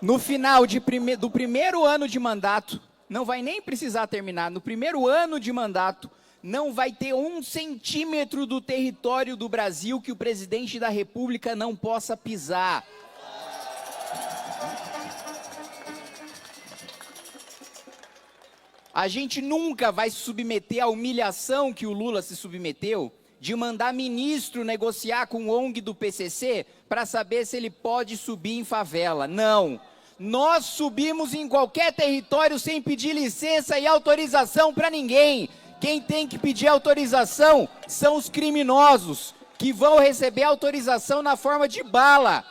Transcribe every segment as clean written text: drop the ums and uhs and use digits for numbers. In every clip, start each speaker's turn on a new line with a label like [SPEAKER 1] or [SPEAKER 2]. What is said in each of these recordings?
[SPEAKER 1] No final do primeiro ano de mandato, não vai nem precisar terminar, no primeiro ano de mandato, não vai ter 1 centímetro do território do Brasil que o presidente da República não possa pisar. A gente nunca vai se submeter à humilhação que o Lula se submeteu, de mandar ministro negociar com o ONG do PCC para saber se ele pode subir em favela. Não. Nós subimos em qualquer território sem pedir licença e autorização para ninguém. Quem tem que pedir autorização são os criminosos, que vão receber autorização na forma de bala.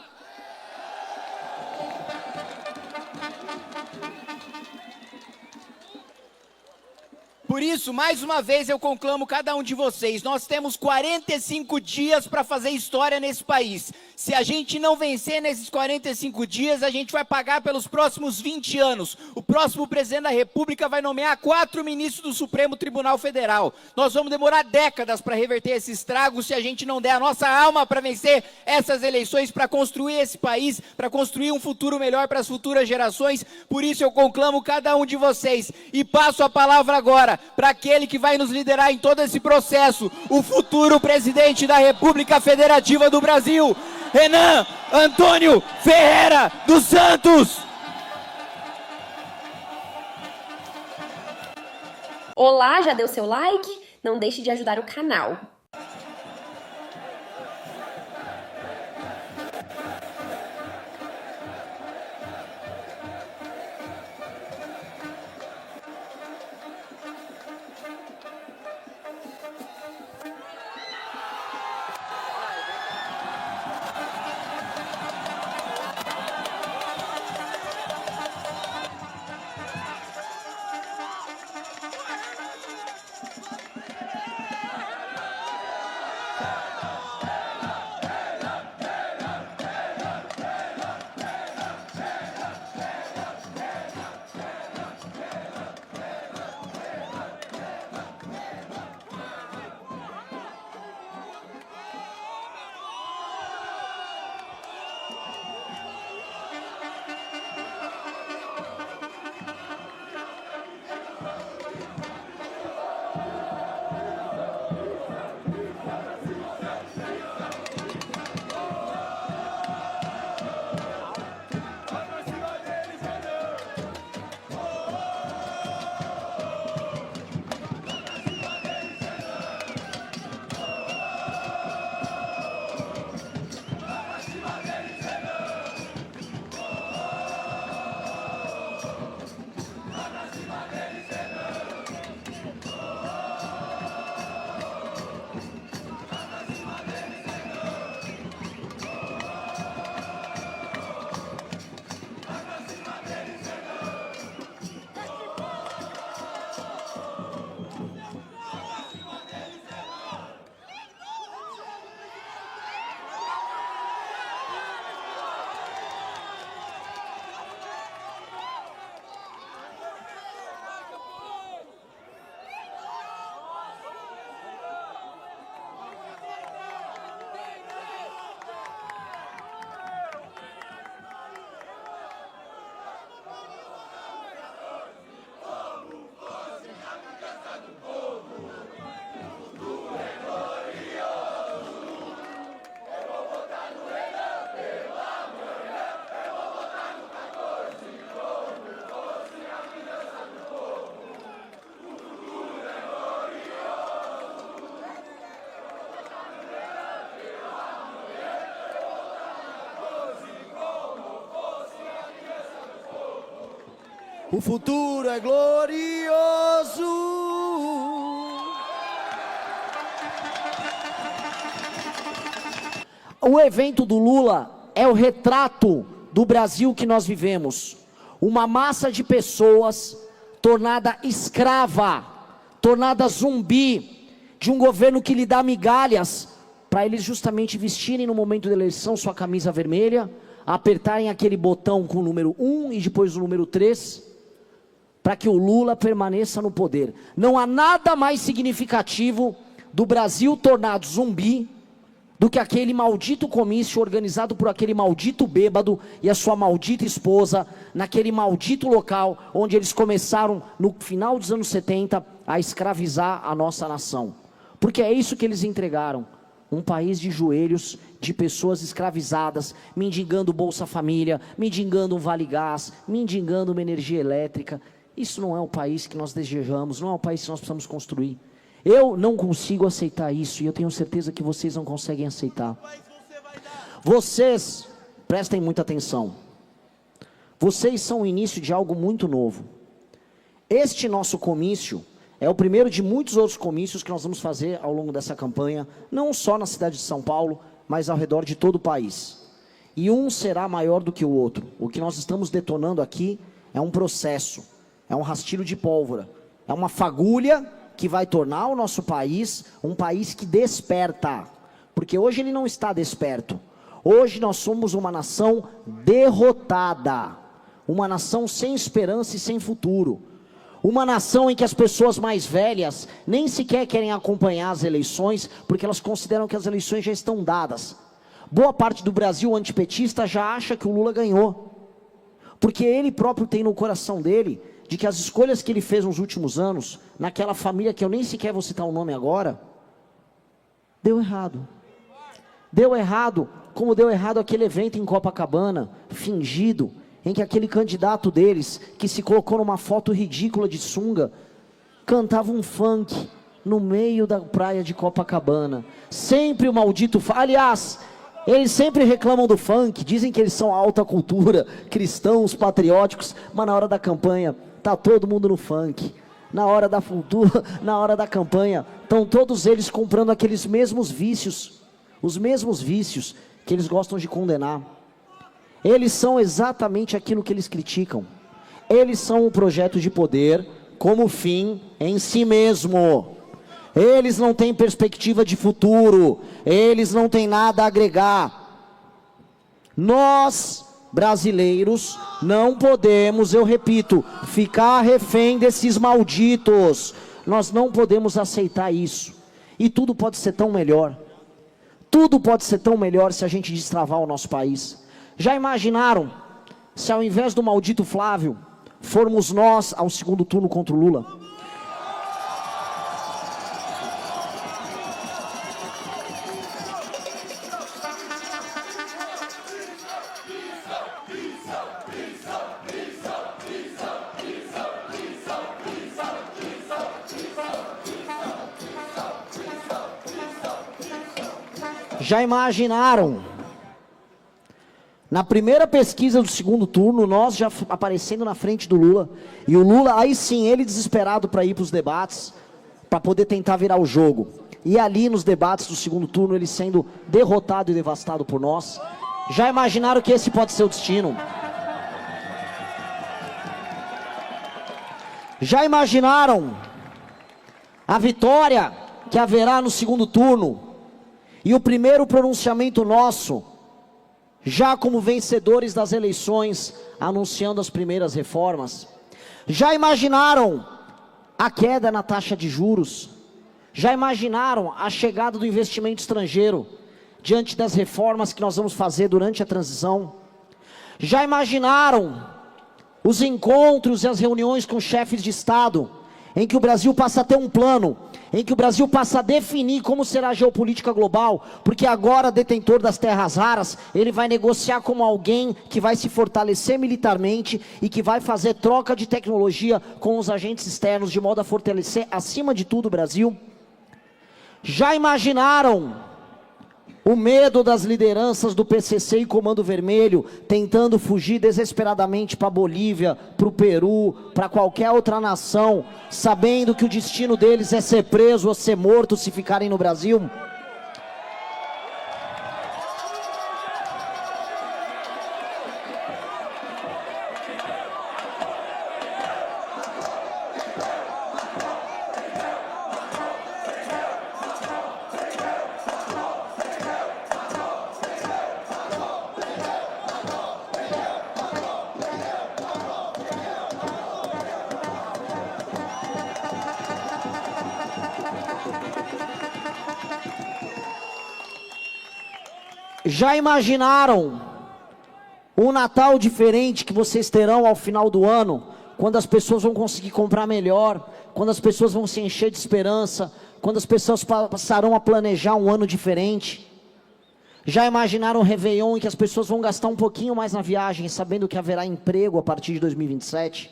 [SPEAKER 1] Por isso, mais uma vez eu conclamo cada um de vocês, nós temos 45 dias para fazer história nesse país. Se a gente não vencer nesses 45 dias, a gente vai pagar pelos próximos 20 anos. O próximo presidente da República vai nomear 4 ministros do Supremo Tribunal Federal. Nós vamos demorar décadas para reverter esse estrago se a gente não der a nossa alma para vencer essas eleições, para construir esse país, para construir um futuro melhor para as futuras gerações. Por isso eu conclamo cada um de vocês e passo a palavra agora para aquele que vai nos liderar em todo esse processo, o futuro presidente da República Federativa do Brasil, Renan Antônio Ferreira dos Santos.
[SPEAKER 2] Olá, já deu seu like? Não deixe de ajudar o canal.
[SPEAKER 3] O futuro é glorioso. O evento do Lula é o retrato do Brasil que nós vivemos. Uma massa de pessoas tornada escrava, tornada zumbi, de um governo que lhe dá migalhas, para eles justamente vestirem no momento da eleição sua camisa vermelha, apertarem aquele botão com o número 1 e depois o número 3, para que o Lula permaneça no poder. Não há nada mais significativo do Brasil tornado zumbi do que aquele maldito comício organizado por aquele maldito bêbado e a sua maldita esposa, naquele maldito local onde eles começaram, no final dos anos 70, a escravizar a nossa nação. Porque é isso que eles entregaram, um país de joelhos, de pessoas escravizadas, mendigando Bolsa Família, mendigando um Vale Gás, mendigando uma energia elétrica. Isso não é o país que nós desejamos, não é o país que nós precisamos construir. Eu não consigo aceitar isso, e eu tenho certeza que vocês não conseguem aceitar. Vocês, prestem muita atenção, vocês são o início de algo muito novo. Este nosso comício é o primeiro de muitos outros comícios que nós vamos fazer ao longo dessa campanha, não só na cidade de São Paulo, mas ao redor de todo o país. E um será maior do que o outro. O que nós estamos detonando aqui é um processo, é um rastilho de pólvora, é uma fagulha que vai tornar o nosso país um país que desperta. Porque hoje ele não está desperto. Hoje nós somos uma nação derrotada, uma nação sem esperança e sem futuro. Uma nação em que as pessoas mais velhas nem sequer querem acompanhar as eleições, porque elas consideram que as eleições já estão dadas. Boa parte do Brasil antipetista já acha que o Lula ganhou, porque ele próprio tem no coração dele, de que as escolhas que ele fez nos últimos anos, naquela família que eu nem sequer vou citar o nome agora, deu errado. Deu errado, como deu errado aquele evento em Copacabana, fingido, em que aquele candidato deles, que se colocou numa foto ridícula de sunga, cantava um funk no meio da praia de Copacabana. Sempre o maldito... Aliás, eles sempre reclamam do funk, dizem que eles são alta cultura, cristãos, patrióticos, mas na hora da campanha, tá todo mundo no funk. Na hora da cultura, na hora da campanha, estão todos eles comprando aqueles mesmos vícios, os mesmos vícios que eles gostam de condenar. Eles são exatamente aquilo que eles criticam. Eles são um projeto de poder como fim em si mesmo. Eles não têm perspectiva de futuro. Eles não têm nada a agregar. Nós, brasileiros, não podemos, eu repito, ficar refém desses malditos. Nós não podemos aceitar isso. E tudo pode ser tão melhor. Tudo pode ser tão melhor se a gente destravar o nosso país. Já imaginaram se ao invés do maldito Flávio, formos nós ao segundo turno contra o Lula? Já imaginaram? Na primeira pesquisa do segundo turno, nós já aparecendo na frente do Lula, e o Lula, aí sim, ele desesperado para ir para os debates, para poder tentar virar o jogo. E ali nos debates do segundo turno, ele sendo derrotado e devastado por nós. Já imaginaram que esse pode ser o destino? Já imaginaram a vitória que haverá no segundo turno? E o primeiro pronunciamento nosso, já como vencedores das eleições, anunciando as primeiras reformas. Já imaginaram a queda na taxa de juros? Já imaginaram a chegada do investimento estrangeiro diante das reformas que nós vamos fazer durante a transição? Já imaginaram os encontros e as reuniões com chefes de Estado, em que o Brasil passa a ter um plano, em que o Brasil passa a definir como será a geopolítica global, porque agora, detentor das terras raras, ele vai negociar como alguém que vai se fortalecer militarmente e que vai fazer troca de tecnologia com os agentes externos, de modo a fortalecer, acima de tudo, o Brasil. Já imaginaram o medo das lideranças do PCC e Comando Vermelho, tentando fugir desesperadamente para a Bolívia, para o Peru, para qualquer outra nação, sabendo que o destino deles é ser preso ou ser morto se ficarem no Brasil? Já imaginaram o Natal diferente que vocês terão ao final do ano, quando as pessoas vão conseguir comprar melhor, quando as pessoas vão se encher de esperança, quando as pessoas passarão a planejar um ano diferente? Já imaginaram o Réveillon em que as pessoas vão gastar um pouquinho mais na viagem, sabendo que haverá emprego a partir de 2027?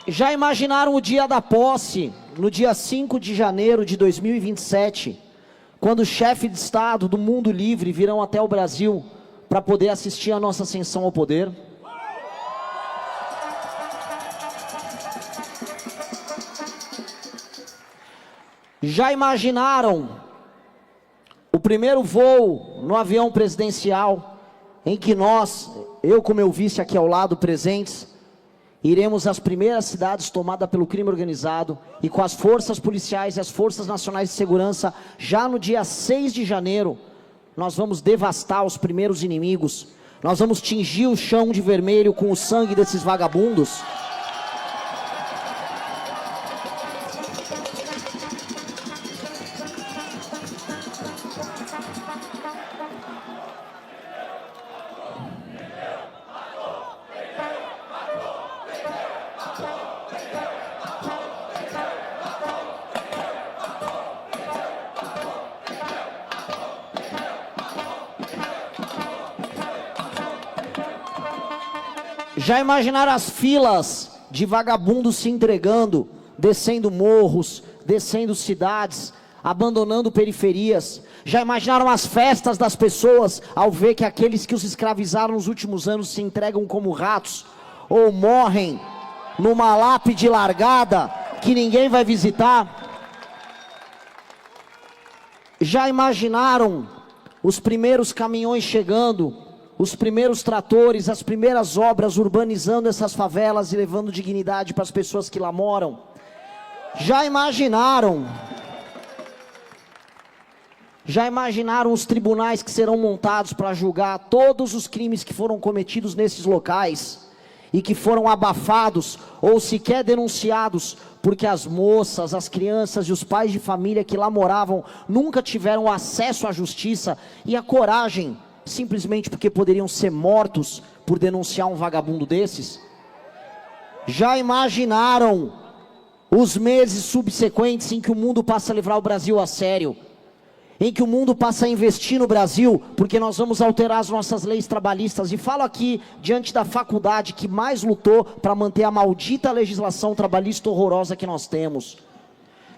[SPEAKER 3] Já imaginaram o dia da posse, no dia 5 de janeiro de 2027, quando os chefes de Estado do mundo livre virão até o Brasil para poder assistir a nossa ascensão ao poder? Já imaginaram o primeiro voo no avião presidencial, em que nós, eu com meu vice aqui ao lado presentes, iremos às primeiras cidades tomadas pelo crime organizado, e com as forças policiais e as forças nacionais de segurança, já no dia 6 de janeiro, nós vamos devastar os primeiros inimigos, nós vamos tingir o chão de vermelho com o sangue desses vagabundos. Já imaginaram as filas de vagabundos se entregando, descendo morros, descendo cidades, abandonando periferias? Já imaginaram as festas das pessoas ao ver que aqueles que os escravizaram nos últimos anos se entregam como ratos, ou morrem numa lápide largada que ninguém vai visitar? Já imaginaram os primeiros caminhões chegando, os primeiros tratores, as primeiras obras urbanizando essas favelas e levando dignidade para as pessoas que lá moram? Já imaginaram os tribunais que serão montados para julgar todos os crimes que foram cometidos nesses locais e que foram abafados ou sequer denunciados, porque as moças, as crianças e os pais de família que lá moravam nunca tiveram acesso à justiça e a coragem, simplesmente porque poderiam ser mortos por denunciar um vagabundo desses? Já imaginaram os meses subsequentes em que o mundo passa a levar o Brasil a sério, em que o mundo passa a investir no Brasil, porque nós vamos alterar as nossas leis trabalhistas? E falo aqui diante da faculdade que mais lutou para manter a maldita legislação trabalhista horrorosa que nós temos.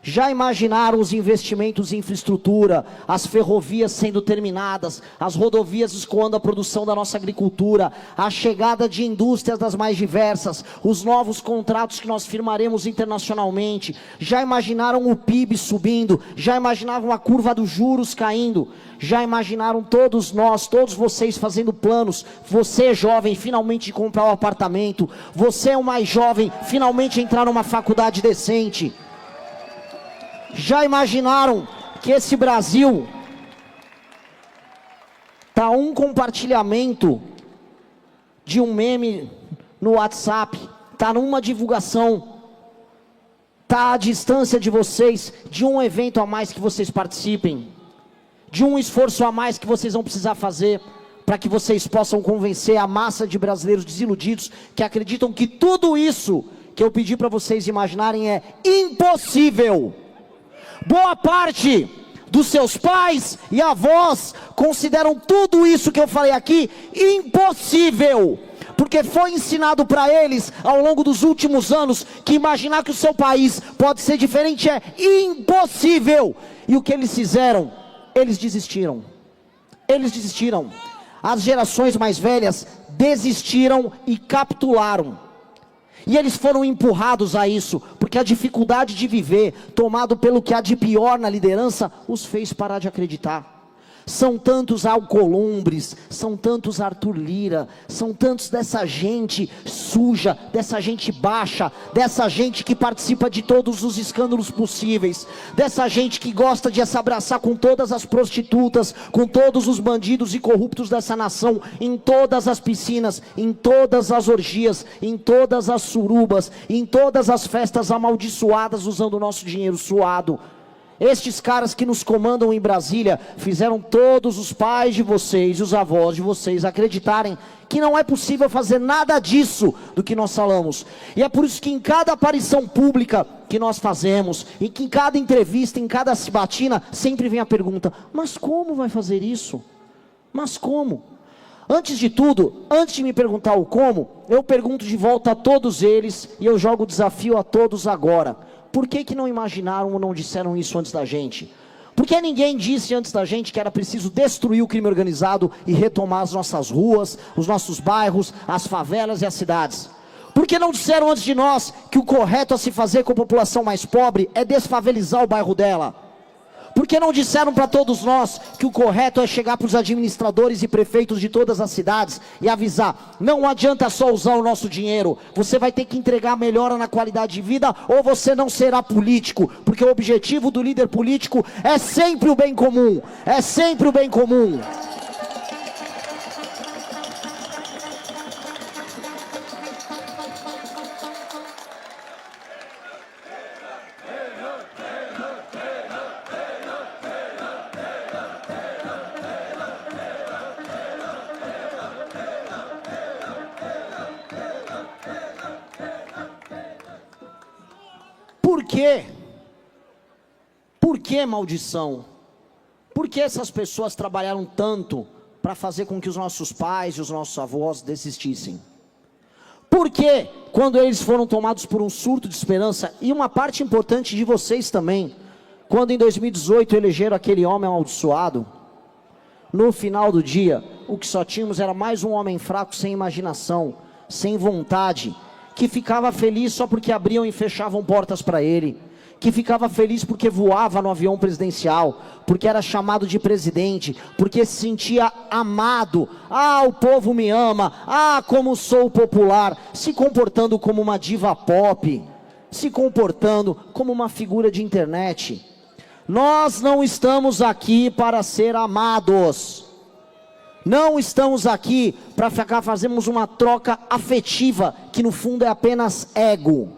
[SPEAKER 3] Já imaginaram os investimentos em infraestrutura, as ferrovias sendo terminadas, as rodovias escoando a produção da nossa agricultura, a chegada de indústrias das mais diversas, os novos contratos que nós firmaremos internacionalmente? Já imaginaram o PIB subindo? Já imaginaram a curva dos juros caindo? Já imaginaram todos nós, todos vocês fazendo planos? Você jovem, finalmente comprar um apartamento. Você o mais jovem, finalmente entrar numa faculdade decente. Já imaginaram que esse Brasil está um compartilhamento de um meme no WhatsApp, está numa divulgação, está à distância de vocês, de um evento a mais que vocês participem, de um esforço a mais que vocês vão precisar fazer, para que vocês possam convencer a massa de brasileiros desiludidos, que acreditam que tudo isso que eu pedi para vocês imaginarem é impossível. Boa parte dos seus pais e avós consideram tudo isso que eu falei aqui impossível, porque foi ensinado para eles ao longo dos últimos anos que imaginar que o seu país pode ser diferente é impossível. E o que eles fizeram? Eles desistiram. As gerações mais velhas desistiram e capitularam. E eles foram empurrados a isso, porque a dificuldade de viver, tomado pelo que há de pior na liderança, os fez parar de acreditar. São tantos Alcolumbres, são tantos Arthur Lira, são tantos dessa gente suja, dessa gente baixa, dessa gente que participa de todos os escândalos possíveis, dessa gente que gosta de se abraçar com todas as prostitutas, com todos os bandidos e corruptos dessa nação, em todas as piscinas, em todas as orgias, em todas as surubas, em todas as festas amaldiçoadas usando o nosso dinheiro suado. Estes caras que nos comandam em Brasília fizeram todos os pais de vocês e os avós de vocês acreditarem que não é possível fazer nada disso do que nós falamos. E é por isso que em cada aparição pública que nós fazemos, e que em cada entrevista, em cada sabatina, sempre vem a pergunta: mas como vai fazer isso? Mas como? Antes de tudo, antes de me perguntar o como, eu pergunto de volta a todos eles, e eu jogo o desafio a todos agora. Por que não imaginaram ou não disseram isso antes da gente? Por que ninguém disse antes da gente que era preciso destruir o crime organizado e retomar as nossas ruas, os nossos bairros, as favelas e as cidades? Por que não disseram antes de nós que o correto a se fazer com a população mais pobre é desfavelizar o bairro dela? Por que não disseram para todos nós que o correto é chegar para os administradores e prefeitos de todas as cidades e avisar: não adianta só usar o nosso dinheiro, você vai ter que entregar melhora na qualidade de vida ou você não será político, porque o objetivo do líder político é sempre o bem comum, é sempre o bem comum. Por quê? Por que maldição? Por que essas pessoas trabalharam tanto para fazer com que os nossos pais e os nossos avós desistissem? Por que, quando eles foram tomados por um surto de esperança, e uma parte importante de vocês também, quando em 2018 elegeram aquele homem amaldiçoado, no final do dia, o que só tínhamos era mais um homem fraco, sem imaginação, sem vontade, que ficava feliz só porque abriam e fechavam portas para ele, que ficava feliz porque voava no avião presidencial, porque era chamado de presidente, porque se sentia amado. Ah, o povo me ama, ah, como sou popular, se comportando como uma diva pop, se comportando como uma figura de internet. Nós não estamos aqui para ser amados. Não estamos aqui para fazermos uma troca afetiva, que no fundo é apenas ego.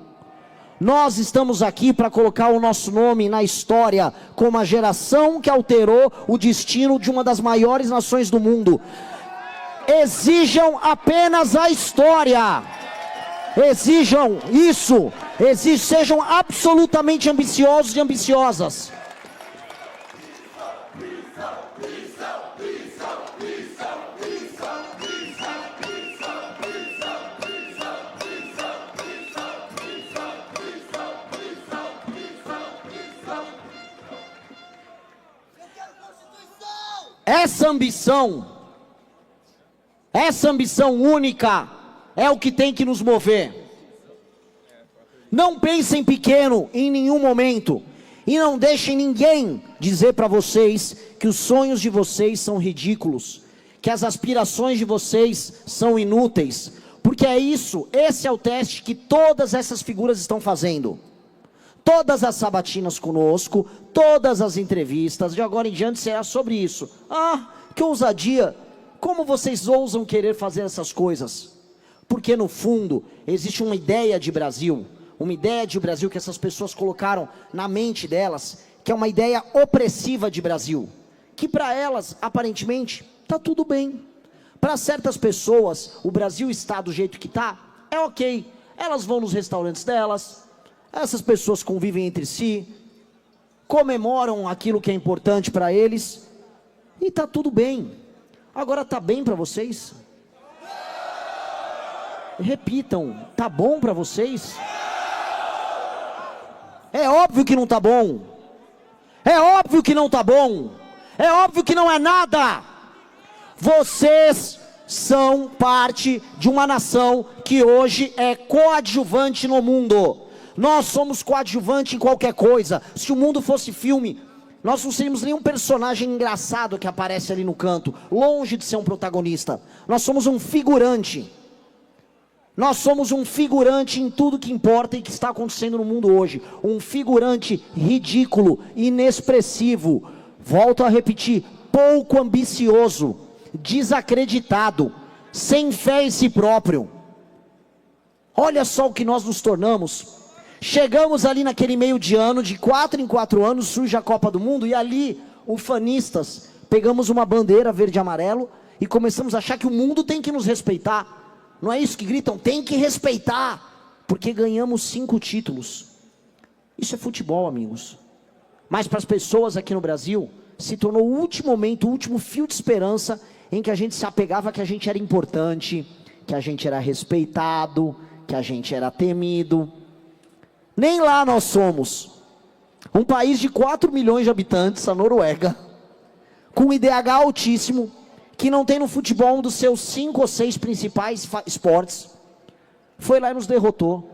[SPEAKER 3] Nós estamos aqui para colocar o nosso nome na história, como a geração que alterou o destino de uma das maiores nações do mundo. Exijam apenas a história. Exijam isso. Sejam absolutamente ambiciosos e ambiciosas. Essa ambição única é o que tem que nos mover. Não pensem pequeno em nenhum momento, e não deixem ninguém dizer para vocês que os sonhos de vocês são ridículos, que as aspirações de vocês são inúteis, porque esse é o teste que todas essas figuras estão fazendo. Todas as sabatinas conosco, todas as entrevistas, de agora em diante será sobre isso. Ah, que ousadia! Como vocês ousam querer fazer essas coisas? Porque no fundo, existe uma ideia de Brasil que essas pessoas colocaram na mente delas, que é uma ideia opressiva de Brasil, que para elas, aparentemente, está tudo bem. Para certas pessoas, o Brasil está do jeito que está, é ok. Elas vão nos restaurantes delas, essas pessoas convivem entre si, comemoram aquilo que é importante para eles, e está tudo bem. Agora está bem para vocês? Repitam, está bom para vocês? É óbvio que não está bom. É óbvio que não está bom. É óbvio que não é nada. Vocês são parte de uma nação que hoje é coadjuvante no mundo. Nós somos coadjuvante em qualquer coisa. Se o mundo fosse filme, nós não seríamos nenhum personagem engraçado que aparece ali no canto, longe de ser um protagonista. Nós somos um figurante. Nós somos um figurante em tudo que importa e que está acontecendo no mundo hoje. Um figurante ridículo, inexpressivo. Volto a repetir, pouco ambicioso, desacreditado, sem fé em si próprio. Olha só o que nós nos tornamos. Chegamos ali naquele meio de ano, de 4 em 4 anos, surge a Copa do Mundo, e ali, ufanistas, pegamos uma bandeira verde e amarelo, e começamos a achar que o mundo tem que nos respeitar. Não é isso que gritam? Tem que respeitar, porque ganhamos 5 títulos. Isso é futebol, amigos. Mas para as pessoas aqui no Brasil, se tornou o último momento, o último fio de esperança, em que a gente se apegava que a gente era importante, que a gente era respeitado, que a gente era temido. Nem lá nós somos. Um país de 4 milhões de habitantes, a Noruega, com um IDH altíssimo, que não tem no futebol um dos seus 5 ou 6 principais esportes, foi lá e nos derrotou,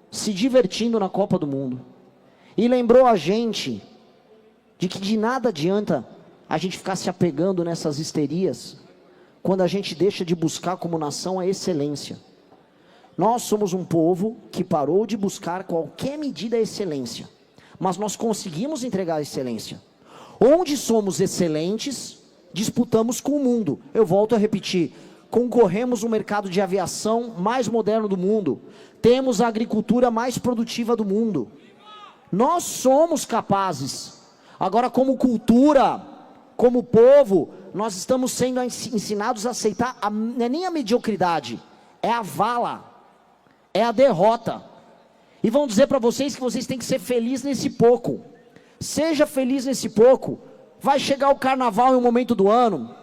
[SPEAKER 3] se divertindo na Copa do Mundo. E lembrou a gente de que de nada adianta a gente ficar se apegando nessas histerias, quando a gente deixa de buscar como nação a excelência. Nós somos um povo que parou de buscar qualquer medida a excelência, mas nós conseguimos entregar a excelência. Onde somos excelentes, disputamos com o mundo. Eu volto a repetir, concorremos no mercado de aviação mais moderno do mundo, temos a agricultura mais produtiva do mundo. Nós somos capazes. Agora, como cultura, como povo, nós estamos sendo ensinados a aceitar, não é nem a mediocridade, é a vala, é a derrota. E vão dizer para vocês que vocês têm que ser felizes nesse pouco. Seja feliz nesse pouco. Vai chegar o carnaval em um momento do ano.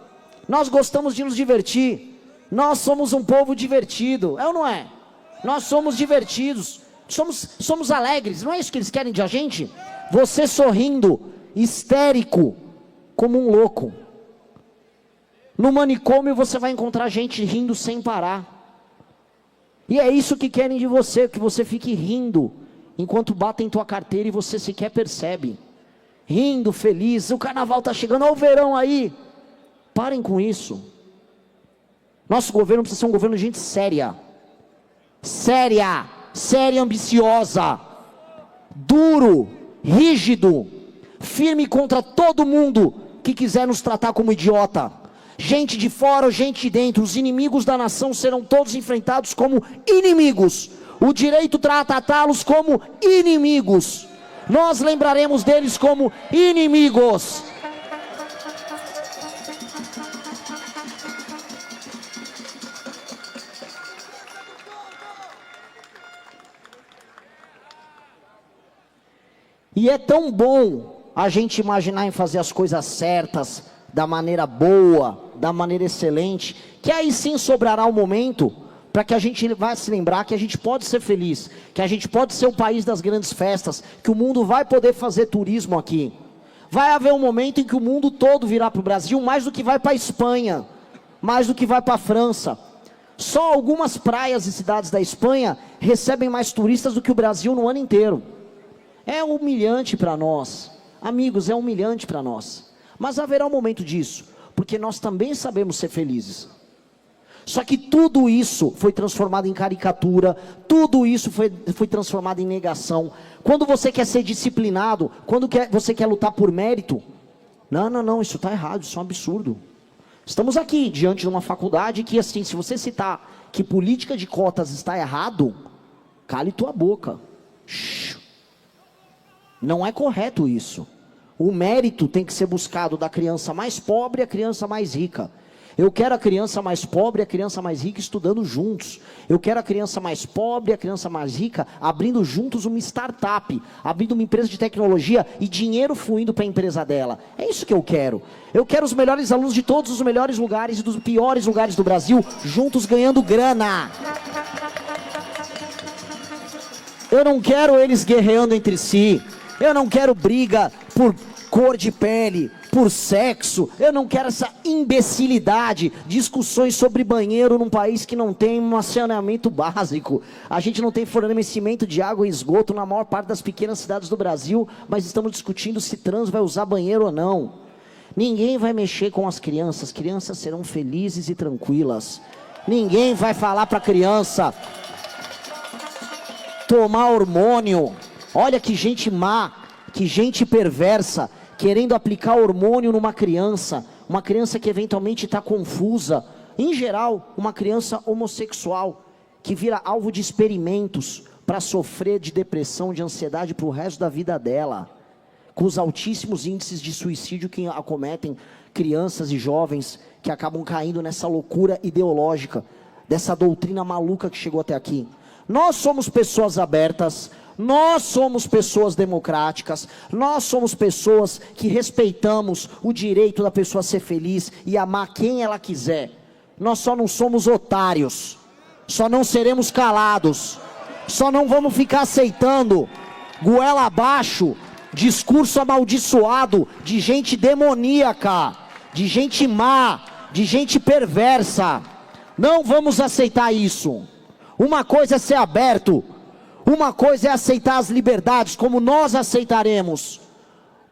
[SPEAKER 3] Nós gostamos de nos divertir. Nós somos um povo divertido, é ou não é? Nós somos divertidos, somos alegres, não é isso que eles querem de a gente? Você sorrindo, histérico, como um louco. No manicômio você vai encontrar gente rindo sem parar. E é isso que querem de você, que você fique rindo, enquanto batem tua carteira e você sequer percebe. Rindo, feliz, o carnaval está chegando, olha o verão aí. Parem com isso. Nosso governo precisa ser um governo de gente séria. Séria, ambiciosa. Duro, rígido, firme contra todo mundo que quiser nos tratar como idiota. Gente de fora ou gente de dentro, os inimigos da nação serão todos enfrentados como inimigos. O direito tratá-los como inimigos. Nós lembraremos deles como inimigos. E é tão bom a gente imaginar em fazer as coisas certas, da maneira boa, da maneira excelente, que aí sim sobrará um momento para que a gente vá se lembrar que a gente pode ser feliz, que a gente pode ser o país das grandes festas, que o mundo vai poder fazer turismo aqui. Vai haver um momento em que o mundo todo virá para o Brasil, mais do que vai para a Espanha, mais do que vai para a França. Só algumas praias e cidades da Espanha recebem mais turistas do que o Brasil no ano inteiro. É humilhante para nós, amigos, é humilhante para nós. Mas haverá um momento disso, porque nós também sabemos ser felizes. Só que tudo isso foi transformado em caricatura, tudo isso foi transformado em negação. Quando você quer ser disciplinado, quando você quer lutar por mérito, não, isso está errado, isso é um absurdo. Estamos aqui diante de uma faculdade que, assim, se você citar que política de cotas está errado, cale tua boca. Shhh. Não é correto isso. O mérito tem que ser buscado da criança mais pobre à criança mais rica. Eu quero a criança mais pobre e a criança mais rica estudando juntos. Eu quero a criança mais pobre e a criança mais rica abrindo juntos uma startup, abrindo uma empresa de tecnologia e dinheiro fluindo para a empresa dela. É isso que eu quero. Eu quero os melhores alunos de todos os melhores lugares e dos piores lugares do Brasil juntos ganhando grana. Eu não quero eles guerreando entre si. Eu não quero briga por cor de pele, por sexo. Eu não quero essa imbecilidade, discussões sobre banheiro num país que não tem um saneamento básico. A gente não tem fornecimento de água e esgoto na maior parte das pequenas cidades do Brasil, mas estamos discutindo se trans vai usar banheiro ou não. Ninguém vai mexer com as crianças serão felizes e tranquilas. Ninguém vai falar para a criança tomar hormônio. Olha que gente má, que gente perversa, querendo aplicar hormônio numa criança, uma criança que eventualmente está confusa, em geral, uma criança homossexual, que vira alvo de experimentos para sofrer de depressão, de ansiedade para o resto da vida dela, com os altíssimos índices de suicídio que acometem crianças e jovens que acabam caindo nessa loucura ideológica, dessa doutrina maluca que chegou até aqui. Nós somos pessoas abertas, nós somos pessoas democráticas, nós somos pessoas que respeitamos o direito da pessoa ser feliz e amar quem ela quiser. Nós só não somos otários, só não seremos calados, só não vamos ficar aceitando, goela abaixo, discurso amaldiçoado de gente demoníaca, de gente má, de gente perversa. Não vamos aceitar isso. Uma coisa é ser aberto, uma coisa é aceitar as liberdades como nós aceitaremos,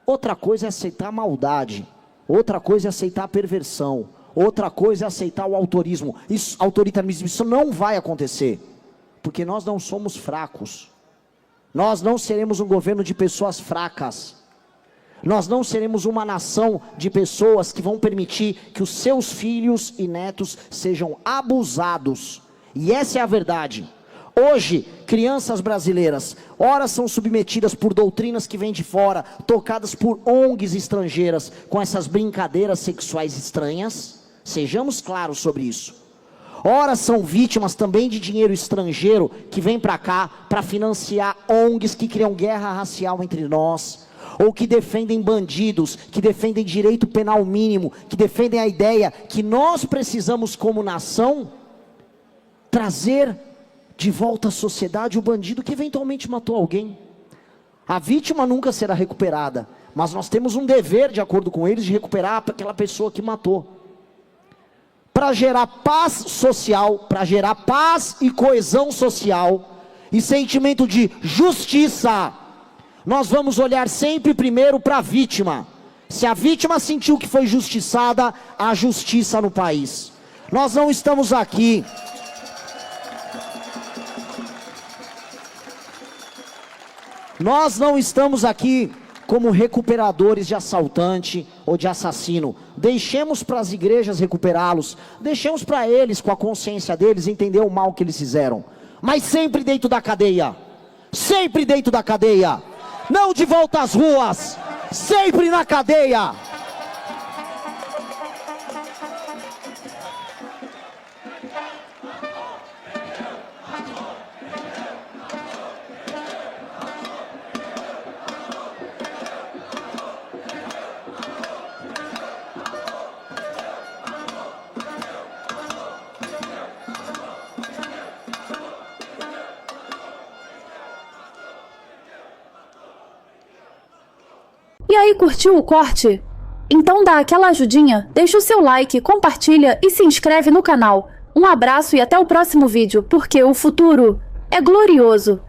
[SPEAKER 3] outra coisa é aceitar a maldade, outra coisa é aceitar a perversão, outra coisa é aceitar o autoritarismo. Isso não vai acontecer, porque nós não somos fracos, nós não seremos um governo de pessoas fracas, nós não seremos uma nação de pessoas que vão permitir que os seus filhos e netos sejam abusados. E essa é a verdade. Hoje, crianças brasileiras, ora são submetidas por doutrinas que vêm de fora, tocadas por ONGs estrangeiras, com essas brincadeiras sexuais estranhas, sejamos claros sobre isso. Ora são vítimas também de dinheiro estrangeiro, que vem para cá, para financiar ONGs que criam guerra racial entre nós, ou que defendem bandidos, que defendem direito penal mínimo, que defendem a ideia que nós precisamos como nação, trazer de volta à sociedade o bandido que eventualmente matou alguém. A vítima nunca será recuperada, mas nós temos um dever, de acordo com eles, de recuperar aquela pessoa que matou. Para gerar paz social, para gerar paz e coesão social, e sentimento de justiça, nós vamos olhar sempre primeiro para a vítima. Se a vítima sentiu que foi justiçada, há justiça no país. Nós não estamos aqui como recuperadores de assaltante ou de assassino. Deixemos para as igrejas recuperá-los, deixemos para eles, com a consciência deles, entender o mal que eles fizeram, mas sempre dentro da cadeia, sempre dentro da cadeia, não de volta às ruas, sempre na cadeia.
[SPEAKER 4] E aí, curtiu o corte? Então dá aquela ajudinha, deixa o seu like, compartilha e se inscreve no canal. Um abraço e até o próximo vídeo, porque o futuro é glorioso.